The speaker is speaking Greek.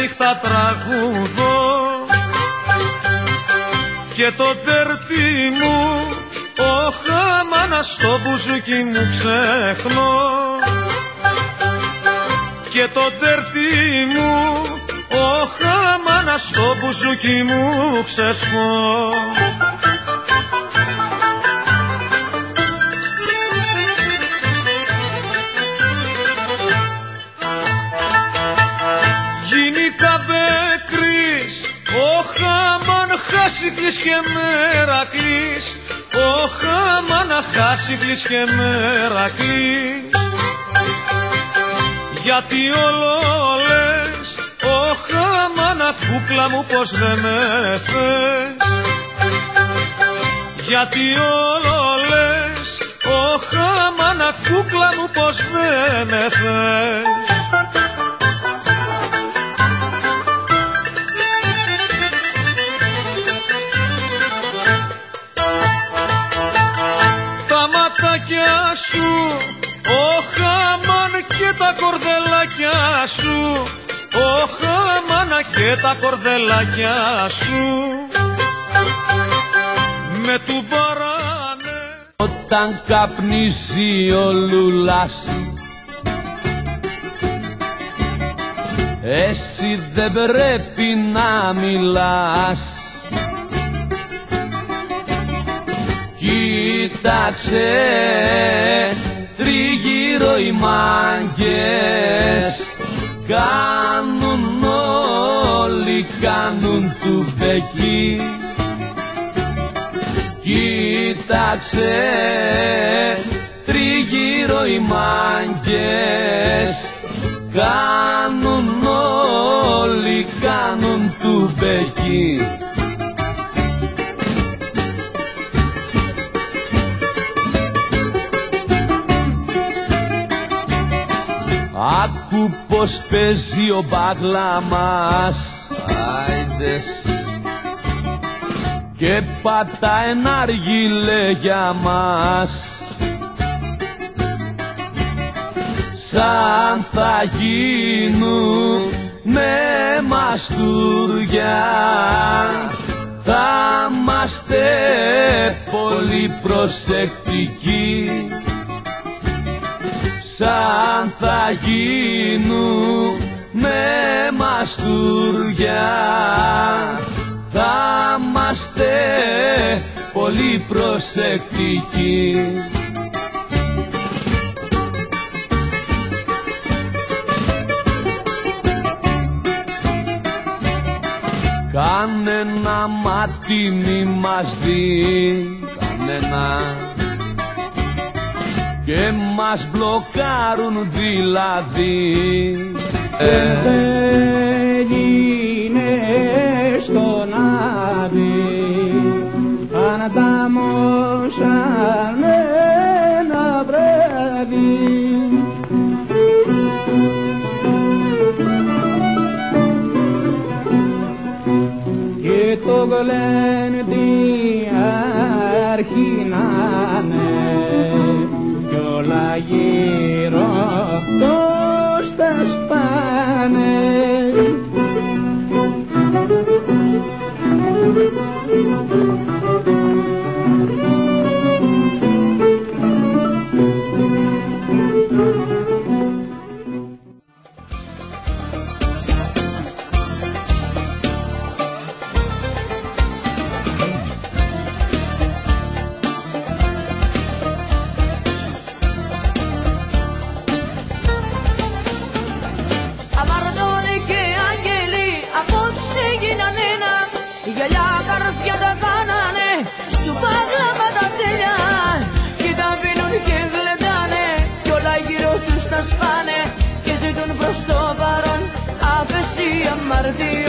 νύχτα τραγουδώ και το τέρτι μου, όχα στο μπουζούκι μου ξεχνώ και το τέρτι μου, όχα στο μπουζούκι μου ξεσπώ. Χάσικλης και Μερακλής, όχα μάνα Χάσικλης και Μερακλής. Γιατί όλο λες, όχα μάνα κούκλα μου πως δεν με θες. Γιατί όλο λες, όχα μάνα κούκλα μου πως δεν με θες. Σου, όχα μάνα και τα κορδελάκια σου, όχα μάνα και τα κορδελάκια σου με του παράνε. Όταν καπνίζει ο λουλάς, εσύ δεν πρέπει να μιλάς. Κοίταξε τριγύρω οι μάγκες, κάνουν όλοι, κάνουν του μπεκί. Κοίταξε τριγύρω οι μάγκες, κάνουν όλοι, κάνουν του μπεκί. Άκου πως παίζει ο μπάγλα μας, άιντες, και πατά ένα αργύλε για μας. Σαν θα γίνουν με μαστούρια, θα είμαστε πολύ προσεκτικοί. Σαν θα γίνουν με μαστούρια, θα είμαστε πολύ προσεκτικοί. Κανένα μάτι μη μας δει, κανένα, και μας μπλοκάρουν δηλαδή. Έγινε στον Άδη, ανταμώσαν ένα βράδυ. Και το γλέντι αρχινάνε, όλα γύρω πώς τα σπάνε. Γυαλιά καρφιά τα κάνανε, στου πάγλαμα τα τέλεια, και τα πίνουν και γλεντάνε, κι όλα γύρω τους τα σπάνε, και ζητούν προς το παρόν αφεσία, αμαρτία.